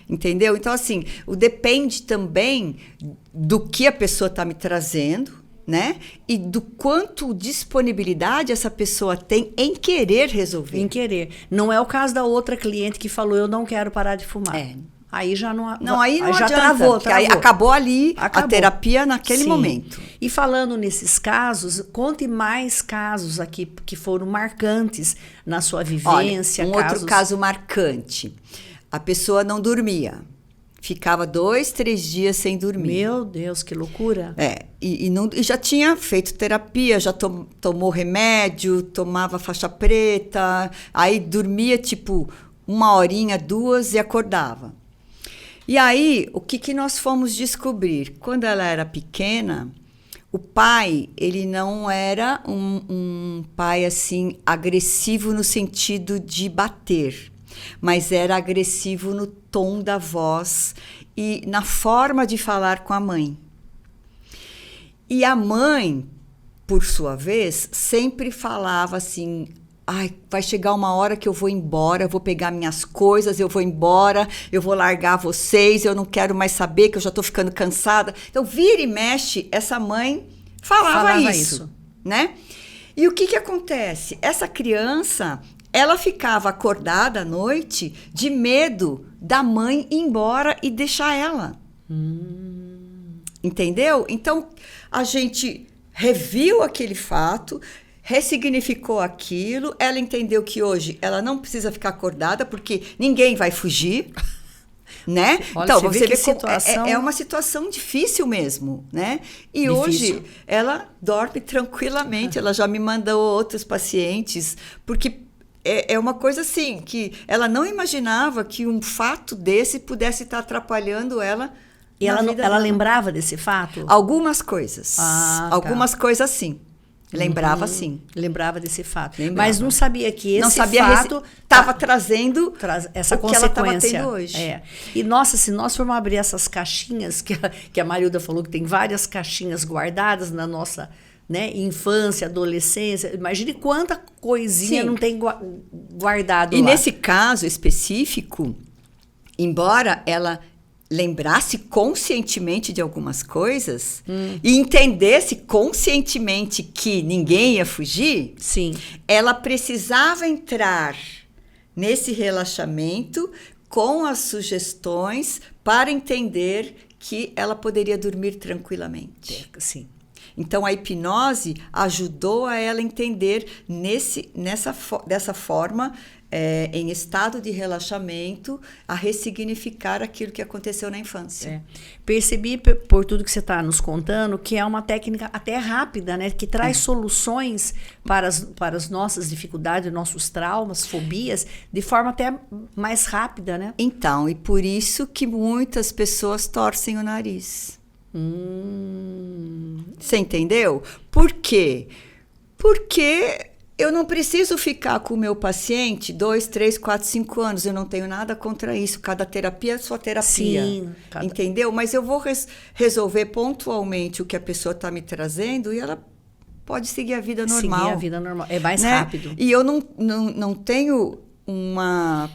Entendeu? Então, assim, depende também do que a pessoa está me trazendo, né? E do quanto disponibilidade essa pessoa tem em querer resolver. Em querer. Não é o caso da outra cliente que falou, eu não quero parar de fumar. Aí já não... aí não já adianta, travou. Aí acabou ali a terapia naquele momento. E falando nesses casos, conte mais casos aqui que foram marcantes na sua vivência. Olha, outro caso marcante. A pessoa não dormia. Ficava 2, 3 dias sem dormir. Meu Deus, que loucura. E já tinha feito terapia, já tomou remédio, tomava faixa preta, aí dormia tipo 1 horinha, 2 e acordava. E aí, o que nós fomos descobrir? Quando ela era pequena, o pai, ele não era um pai assim agressivo no sentido de bater, mas era agressivo no tom da voz e na forma de falar com a mãe. E a mãe, por sua vez, sempre falava assim: vai chegar uma hora que eu vou embora, eu vou pegar minhas coisas, eu vou embora, eu vou largar vocês, eu não quero mais saber, que eu já estou ficando cansada. Então, vira e mexe, essa mãe falava isso, né? E o que acontece? Essa criança... ela ficava acordada à noite de medo da mãe ir embora e deixar ela. Entendeu? Então, a gente reviu aquele fato, ressignificou aquilo, ela entendeu que hoje ela não precisa ficar acordada, porque ninguém vai fugir, né? Olha, então, você vê situação... é uma situação difícil mesmo, né? E difícil. Hoje ela dorme tranquilamente, ela já me mandou outros pacientes, porque... É uma coisa assim, que ela não imaginava que um fato desse pudesse estar atrapalhando ela. E ela lembrava desse fato? Algumas coisas. Algumas tá. coisas sim. Lembrava sim. Lembrava desse fato. Lembrava. Mas não sabia que esse fato estava trazendo essa o que consequência. ela estava tendo hoje. E nossa, se nós formos abrir essas caixinhas, que a Marilda falou que tem várias caixinhas guardadas na nossa... né? Infância, adolescência, imagine quanta coisinha não tem guardado lá. E nesse caso específico, embora ela lembrasse conscientemente de algumas coisas e entendesse conscientemente que ninguém ia fugir, sim, ela precisava entrar nesse relaxamento com as sugestões para entender que ela poderia dormir tranquilamente. Sim. Então, a hipnose ajudou a ela entender dessa forma em estado de relaxamento, a ressignificar aquilo que aconteceu na infância. Percebi, por tudo que você está nos contando, que é uma técnica até rápida, né? Que traz soluções para as nossas dificuldades, nossos traumas, fobias, de forma até mais rápida, né? Então, e por isso que muitas pessoas torcem o nariz. Você entendeu? Por quê? Porque eu não preciso ficar com o meu paciente 2, 3, 4, 5 anos. Eu não tenho nada contra isso. Cada terapia é sua terapia. Sim. Entendeu? Mas eu vou resolver pontualmente o que a pessoa está me trazendo e ela pode seguir a vida normal. Seguir a vida normal. É mais rápido. E eu não tenho uma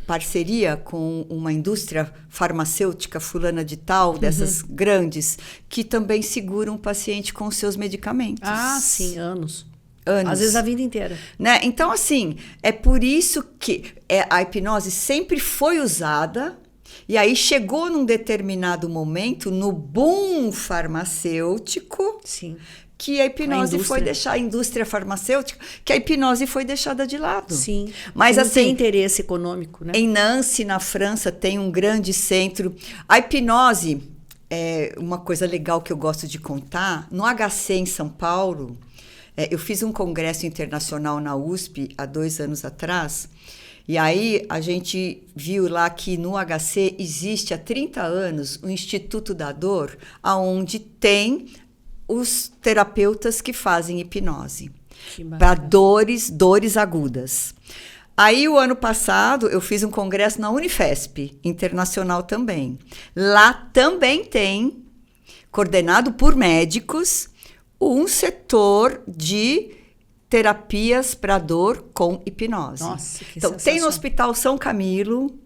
parceria com uma indústria farmacêutica fulana de tal, dessas grandes, que também seguram o paciente com os seus medicamentos. Ah, sim, anos. Às vezes a vida inteira. Né? Então, assim, é por isso que a hipnose sempre foi usada, e aí chegou num determinado momento, no boom farmacêutico, sim, que a hipnose foi deixar a indústria farmacêutica, que a hipnose foi deixada de lado. Sim. Mas não assim, tem interesse econômico, né? Em Nancy, na França, tem um grande centro. A hipnose é uma coisa legal que eu gosto de contar. No HC em São Paulo, eu fiz um congresso internacional na USP há 2 anos atrás. E aí a gente viu lá que no HC existe há 30 anos o Instituto da Dor, onde tem os terapeutas que fazem hipnose para dores agudas. Aí, o ano passado, eu fiz um congresso na Unifesp, internacional também. Lá também tem, coordenado por médicos, um setor de terapias para dor com hipnose. Nossa, que então, tem no Hospital São Camilo.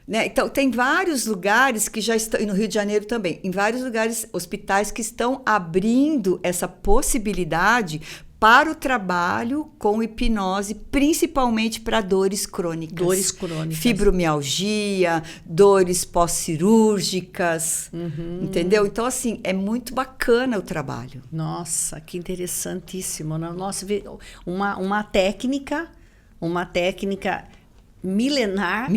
Né? Então, tem vários lugares que já estão, e no Rio de Janeiro também, em vários lugares, hospitais que estão abrindo essa possibilidade para o trabalho com hipnose, principalmente para dores crônicas. Dores crônicas. Fibromialgia, dores pós-cirúrgicas, entendeu? Então, assim, é muito bacana o trabalho. Nossa, que interessantíssimo. Nossa, uma técnica milenar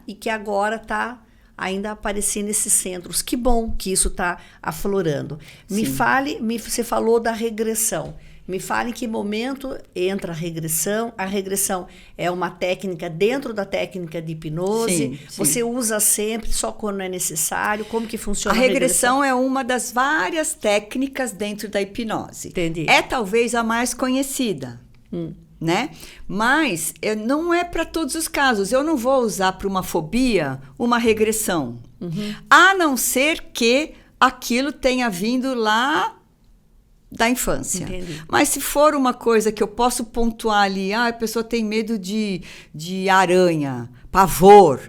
e que agora está ainda aparecendo nesses centros. Que bom que isso está aflorando. Me fale, você falou da regressão. Me fale em que momento entra a regressão. A regressão é uma técnica dentro da técnica de hipnose. Sim. Você usa sempre, só quando é necessário? Como que funciona a regressão? É uma das várias técnicas dentro da hipnose. Entendi. É talvez a mais conhecida. Né? Mas não é para todos os casos. Eu não vou usar para uma fobia uma regressão. A não ser que aquilo tenha vindo lá da infância. Entendi. Mas se for uma coisa que eu posso pontuar ali, a pessoa tem medo de aranha, pavor,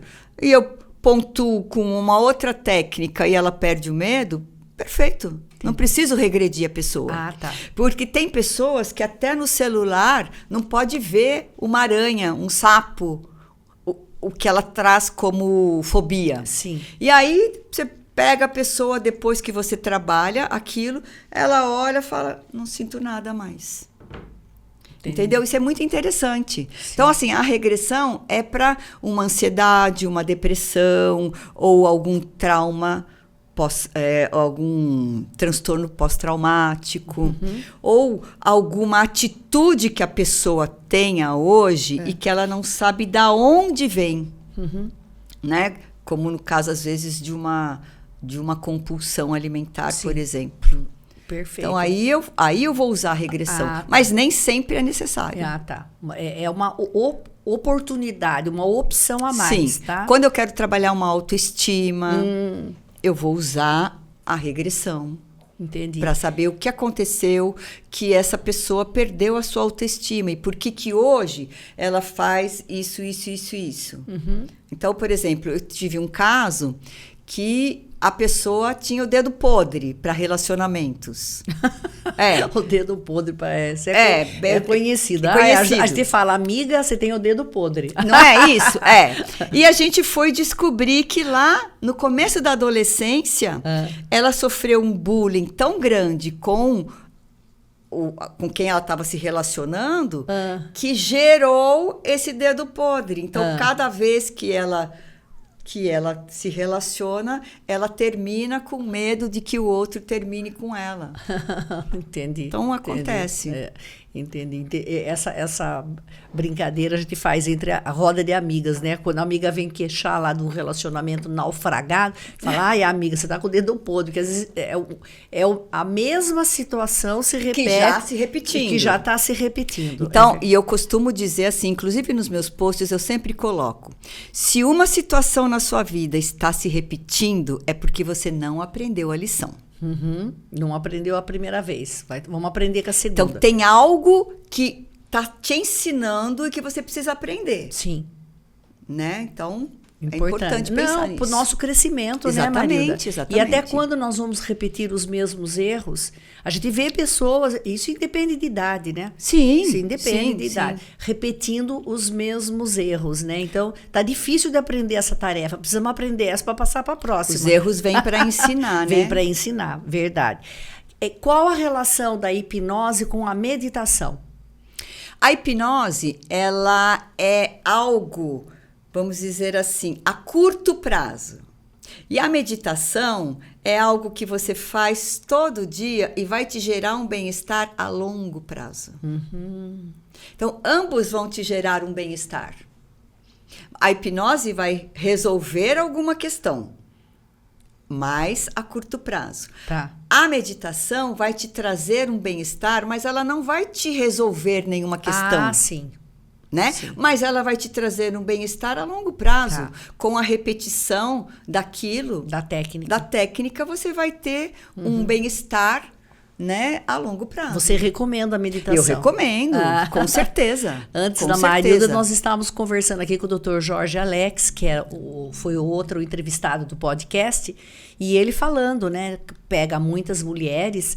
e eu pontuo com uma outra técnica e ela perde o medo, perfeito. Não preciso regredir a pessoa. Ah, tá. Porque tem pessoas que até no celular não pode ver uma aranha, um sapo, o que ela traz como fobia. Sim. E aí você pega a pessoa, depois que você trabalha aquilo, ela olha e fala, não sinto nada mais. Entendi. Entendeu? Isso é muito interessante. Sim. Então, assim, a regressão é para uma ansiedade, uma depressão ou algum trauma, algum transtorno pós-traumático, ou alguma atitude que a pessoa tenha hoje e que ela não sabe de onde vem, né? Como no caso, às vezes, de uma compulsão alimentar, por exemplo. Perfeito. Então, aí eu vou usar a regressão, mas nem sempre é necessário. Ah, tá. É uma oportunidade, uma opção a mais, Sim. tá? Quando eu quero trabalhar uma autoestima, eu vou usar a regressão. Entendi. Para saber o que aconteceu, que essa pessoa perdeu a sua autoestima e por que hoje ela faz isso. Então, por exemplo, eu tive um caso que a pessoa tinha o dedo podre para relacionamentos. O dedo podre parece. É conhecido. É conhecido. A gente fala, amiga, você tem o dedo podre. Não é isso? E a gente foi descobrir que lá, no começo da adolescência, ela sofreu um bullying tão grande com com quem ela estava se relacionando, que gerou esse dedo podre. Então, cada vez que ela se relaciona, ela termina com medo de que o outro termine com ela. Entendi. Então, acontece. Entendi. Essa brincadeira a gente faz entre a roda de amigas, né? Quando a amiga vem queixar lá de um relacionamento naufragado, fala, ai, amiga, você tá com o dedo podre, porque às vezes a mesma situação se repete. Que já se repetindo. Que já está se repetindo. Então, e eu costumo dizer assim, inclusive nos meus posts, eu sempre coloco, se uma situação na sua vida está se repetindo, é porque você não aprendeu a lição. Não aprendeu a primeira vez. Vamos aprender com a segunda. Então, tem algo que está te ensinando e que você precisa aprender. Sim. Né? Então, é importante pensar nisso. Para o nosso crescimento, exatamente, né, Marilda? Exatamente. E até quando nós vamos repetir os mesmos erros, a gente vê pessoas, isso independe de idade, né? Sim. Isso independe de idade. Repetindo os mesmos erros, né? Então, tá difícil de aprender essa tarefa. Precisamos aprender essa para passar para a próxima. Os erros vêm para ensinar, né? Vêm para ensinar, verdade. Qual a relação da hipnose com a meditação? A hipnose, ela é algo, vamos dizer assim, a curto prazo. E a meditação é algo que você faz todo dia e vai te gerar um bem-estar a longo prazo. Então, ambos vão te gerar um bem-estar. A hipnose vai resolver alguma questão, mas a curto prazo. Tá. A meditação vai te trazer um bem-estar, mas ela não vai te resolver nenhuma questão. Ah, sim. Né? Sim. Mas ela vai te trazer um bem-estar a longo prazo. Com a repetição daquilo, da técnica. Da técnica, você vai ter um bem-estar, né, a longo prazo. Você recomenda a meditação? Eu recomendo, com certeza. Antes com da certeza. Marilda, nós estávamos conversando aqui com o Dr. Jorge Alex, que foi o outro entrevistado do podcast, e ele falando, né, pega muitas mulheres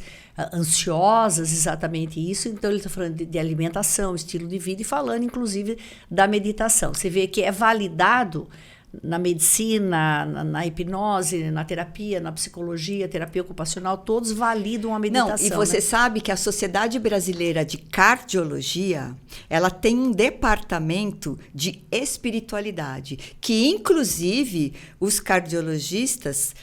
ansiosas, exatamente isso, então ele está falando de alimentação, estilo de vida, e falando, inclusive, da meditação. Você vê que é validado na medicina, na hipnose, na terapia, na psicologia, terapia ocupacional, todos validam a meditação. Não, e você sabe que a Sociedade Brasileira de Cardiologia, ela tem um departamento de espiritualidade, que inclusive os cardiologistas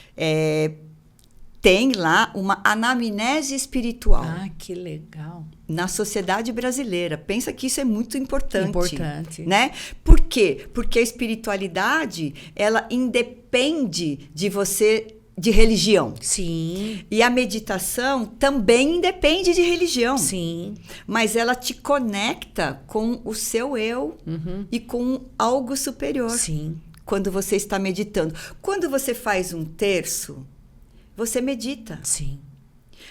têm lá uma anamnese espiritual. Ah, que legal. Na sociedade brasileira. Pensa que isso é muito importante. Importante. Né? Por quê? Porque a espiritualidade, ela independe de você, de religião. Sim. E a meditação também independe de religião. Sim. Mas ela te conecta com o seu eu e com algo superior. Sim. Quando você está meditando. Quando você faz um terço, você medita. Sim.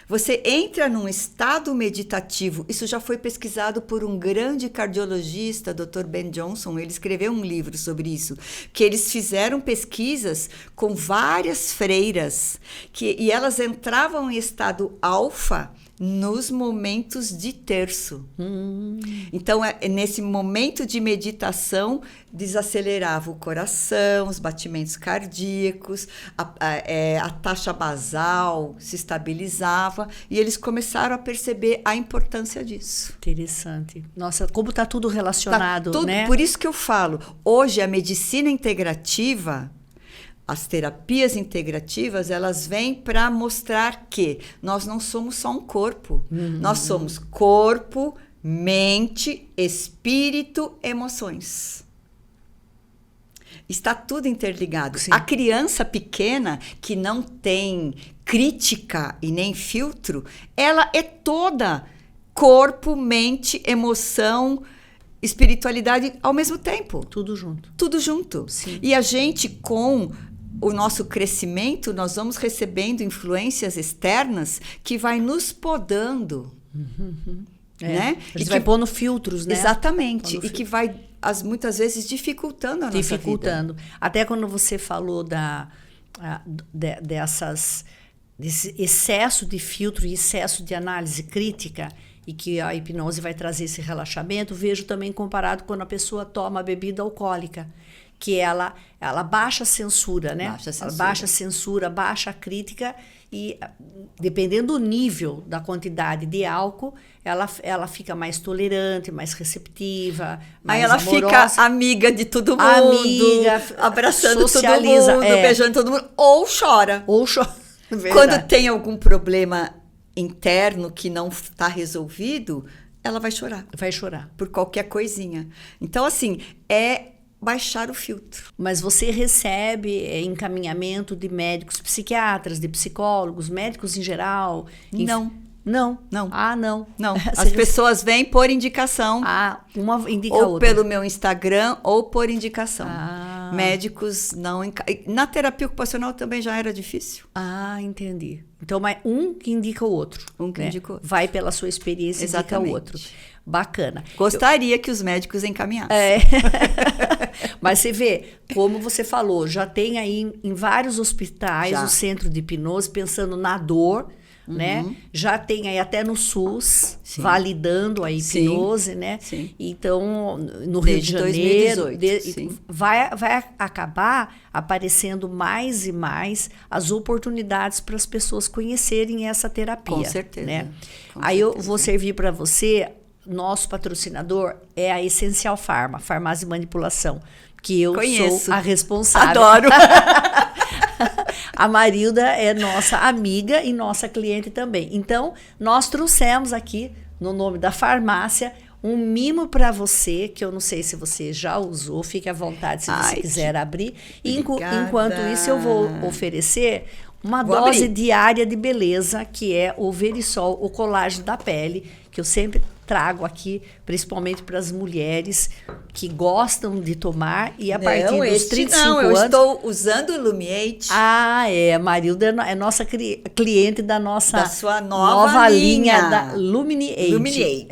Você entra num estado meditativo. Isso já foi pesquisado por um grande cardiologista, Dr. Ben Johnson. Ele escreveu um livro sobre isso. Que eles fizeram pesquisas com várias freiras. E elas entravam em estado alfa nos momentos de terço. Então, nesse momento de meditação, desacelerava o coração, os batimentos cardíacos, a taxa basal se estabilizava, e eles começaram a perceber a importância disso. Interessante. Nossa, como está tudo relacionado, tudo, né? Por isso que eu falo, hoje a medicina integrativa, as terapias integrativas, elas vêm para mostrar que nós não somos só um corpo. Nós somos corpo, mente, espírito, emoções. Está tudo interligado. Sim. A criança pequena, que não tem crítica e nem filtro, ela é toda corpo, mente, emoção, espiritualidade ao mesmo tempo. Tudo junto. Tudo junto. Sim. E a gente, com o nosso crescimento, nós vamos recebendo influências externas que vai nos podando. Né? A gente vai pondo filtros, né? Exatamente. E que vai, muitas vezes, dificultando a nossa vida. Até quando você falou desse excesso de filtro e excesso de análise crítica, e que a hipnose vai trazer esse relaxamento, vejo também comparado quando a pessoa toma bebida alcoólica, que ela baixa a censura, né? Baixa a censura. Ela baixa a censura, baixa a crítica e, dependendo do nível, da quantidade de álcool, ela fica mais tolerante, mais receptiva, mais Aí ela amorosa. fica amiga de todo mundo, Amiga, abraçando socializa, todo mundo, beijando todo mundo, ou chora. Ou chora. Quando tem algum problema interno que não está resolvido, ela vai chorar. Vai chorar. Por qualquer coisinha. Então, assim, é baixar o filtro. Mas você recebe encaminhamento de médicos psiquiatras, de psicólogos, médicos em geral? Não. Não? Não. Ah, não. Não. As pessoas vêm por indicação. Ah, uma indica a ou outra. pelo meu Instagram, ou por indicação. Ah. Médicos não... Na terapia ocupacional também já era difícil. Ah, entendi. Então, mas um que indica o outro. Um que né? indica o outro. Vai pela sua experiência e indica o outro. Bacana. Gostaria que os médicos encaminhassem. Mas você vê, como você falou, já tem aí em vários hospitais Já. o centro de hipnose pensando na dor, né? Já tem aí até no SUS, Sim. validando a hipnose, Sim. né? Sim. Então, no Desde Rio de Janeiro, 2018, sim. vai acabar aparecendo mais e mais as oportunidades para as pessoas conhecerem essa terapia. Com certeza. Né? Com Aí eu certeza. vou servir para você. Nosso patrocinador é a Essencial Pharma, farmácia de manipulação, que eu Conheço. sou a responsável. Adoro. A Marilda é nossa amiga e nossa cliente também. Então, nós trouxemos aqui, no nome da farmácia, um mimo para você, que eu não sei se você já usou, fique à vontade se você quiser abrir. Obrigada. Enquanto isso, eu vou oferecer uma Vou dose abrir. diária de beleza, que é o Verisol, o colágeno da pele, que eu sempre trago aqui, principalmente para as mulheres que gostam de tomar e a partir dos 35 eu anos... estou usando o Lumiate. Ah, a Marilda é nossa cliente da nossa Da sua nova linha. da Luminate. Luminate.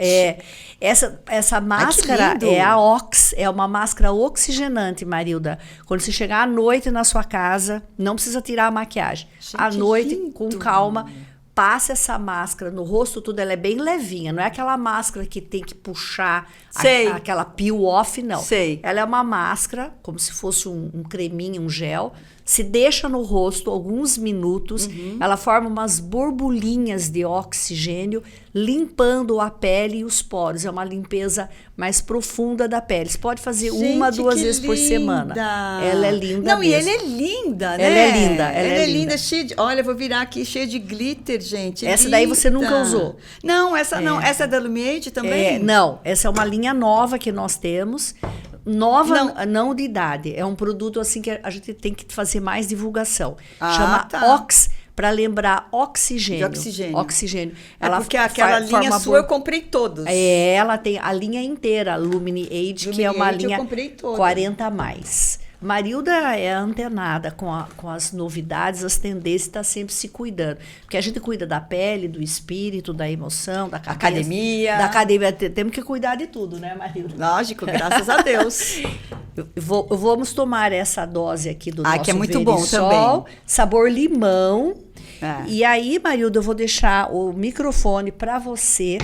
Essa máscara lindo. é a Ox, é uma máscara oxigenante, Marilda. Quando você chegar à noite na sua casa, não precisa tirar a maquiagem. Gente, à noite, lindo. com calma, passe essa máscara no rosto, tudo, ela é bem levinha, não é aquela máscara que tem que puxar Sei. aquela peel off, não. Sei. Ela é uma máscara, como se fosse um creminho, um gel, se deixa no rosto alguns minutos, ela forma umas borbulhinhas de oxigênio, limpando a pele e os poros. É uma limpeza mais profunda da pele. Você pode fazer uma, duas que vezes por semana. linda. Ela é linda Não, mesmo. e ela é linda, né? Ela é linda, ela é linda. linda, cheia de... Olha, eu vou virar aqui, cheia de glitter, gente. Essa daí você nunca linda. usou? Não, essa não. Essa é da Lumiate também? Não, essa é uma linha nova que nós temos. Nova, não de idade. É um produto assim que a gente tem que fazer mais divulgação. Chama tá. Ox, para lembrar oxigênio. De oxigênio. Oxigênio. Porque aquela linha sua eu comprei todos. Ela tem a linha inteira, Luminate, que é uma Luminate, eu linha comprei toda. 40 a mais. Marilda é antenada com as novidades, as tendências, está sempre se cuidando. Porque a gente cuida da pele, do espírito, da emoção, da cabeça, Academia. Da academia. Temos que cuidar de tudo, né, Marilda? Lógico, graças a Deus. Vamos tomar essa dose aqui do nosso que é muito bom Verisol, também. sabor limão. É. E aí, Marilda, eu vou deixar o microfone para você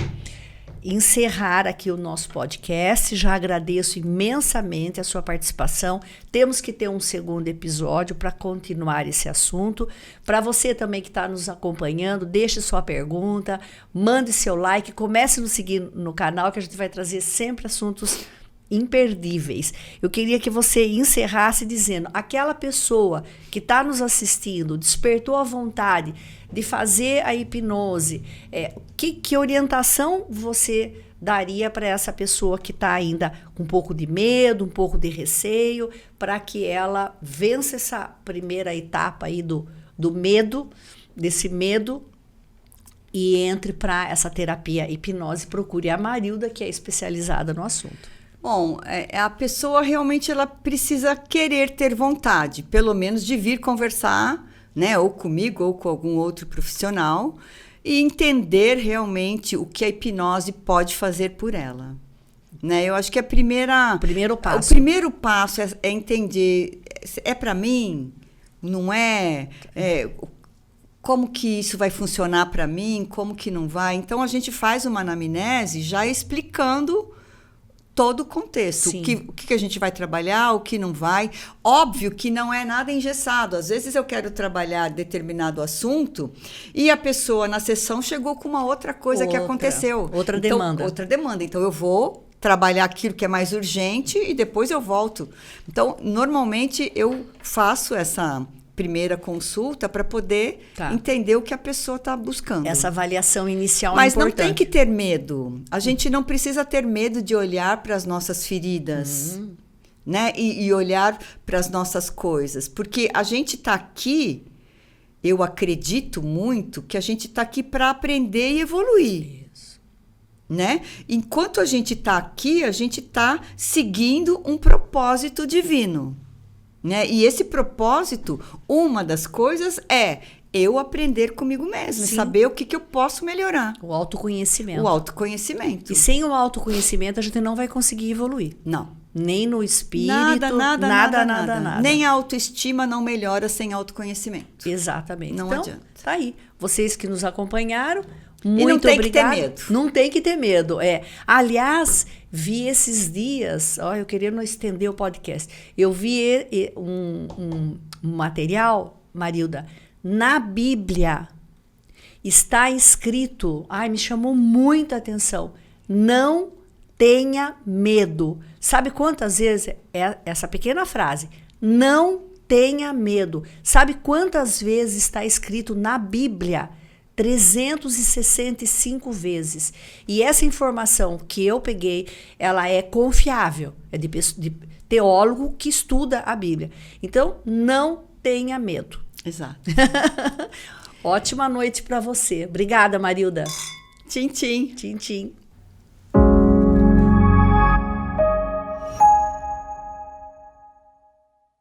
encerrar aqui o nosso podcast. Já agradeço imensamente a sua participação. Temos que ter um segundo episódio para continuar esse assunto. Para você também que está nos acompanhando, deixe sua pergunta, mande seu like, comece a nos seguir no canal, que a gente vai trazer sempre assuntos imperdíveis. Eu queria que você encerrasse dizendo: aquela pessoa que está nos assistindo despertou a vontade de fazer a hipnose, que orientação você daria para essa pessoa que está ainda com um pouco de medo, um pouco de receio, para que ela vença essa primeira etapa aí do medo, desse medo, e entre para essa terapia hipnose? Procure a Marilda, que é especializada no assunto. Bom, a pessoa realmente ela precisa querer ter vontade, pelo menos de vir conversar, né, ou comigo ou com algum outro profissional, e entender realmente o que a hipnose pode fazer por ela. Né? Eu acho que o primeiro passo é entender, é para mim, não é, como que isso vai funcionar para mim, como que não vai. Então, a gente faz uma anamnese já explicando todo o contexto. Sim. O que a gente vai trabalhar, o que não vai. Óbvio que não é nada engessado. Às vezes eu quero trabalhar determinado assunto e a pessoa na sessão chegou com uma outra coisa que aconteceu. Outra então, demanda. Outra demanda. Então eu vou trabalhar aquilo que é mais urgente e depois eu volto. Então, normalmente eu faço essa primeira consulta para poder entender o que a pessoa está buscando. Essa avaliação inicial Mas é importante. não tem que ter medo. A gente não precisa ter medo de olhar para as nossas feridas, né? E olhar para as nossas coisas. Porque a gente está aqui, eu acredito muito que a gente está aqui para aprender e evoluir. Isso. Né? Enquanto a gente está aqui, a gente está seguindo um propósito divino. Né? E esse propósito, uma das coisas é eu aprender comigo mesma, saber o que eu posso melhorar. O autoconhecimento. O autoconhecimento. E sem o autoconhecimento a gente não vai conseguir evoluir. Não. Nem no espírito, nada. Nem a autoestima não melhora sem autoconhecimento. Exatamente. Não então, adianta. Tá aí. Vocês que nos acompanharam, muito e não tem obrigada. Que ter medo. Não tem que ter medo. Aliás, vi esses dias, eu queria não estender o podcast, eu vi um material, Marilda, na Bíblia está escrito, me chamou muita atenção, não tenha medo. Sabe quantas vezes é essa pequena frase, não tenha medo. Sabe quantas vezes está escrito na Bíblia? 365 vezes. E essa informação que eu peguei, ela é confiável. É de teólogo que estuda a Bíblia. Então, não tenha medo. Exato. Ótima noite para você. Obrigada, Marilda. Tchim, tchim. Tchim, tchim.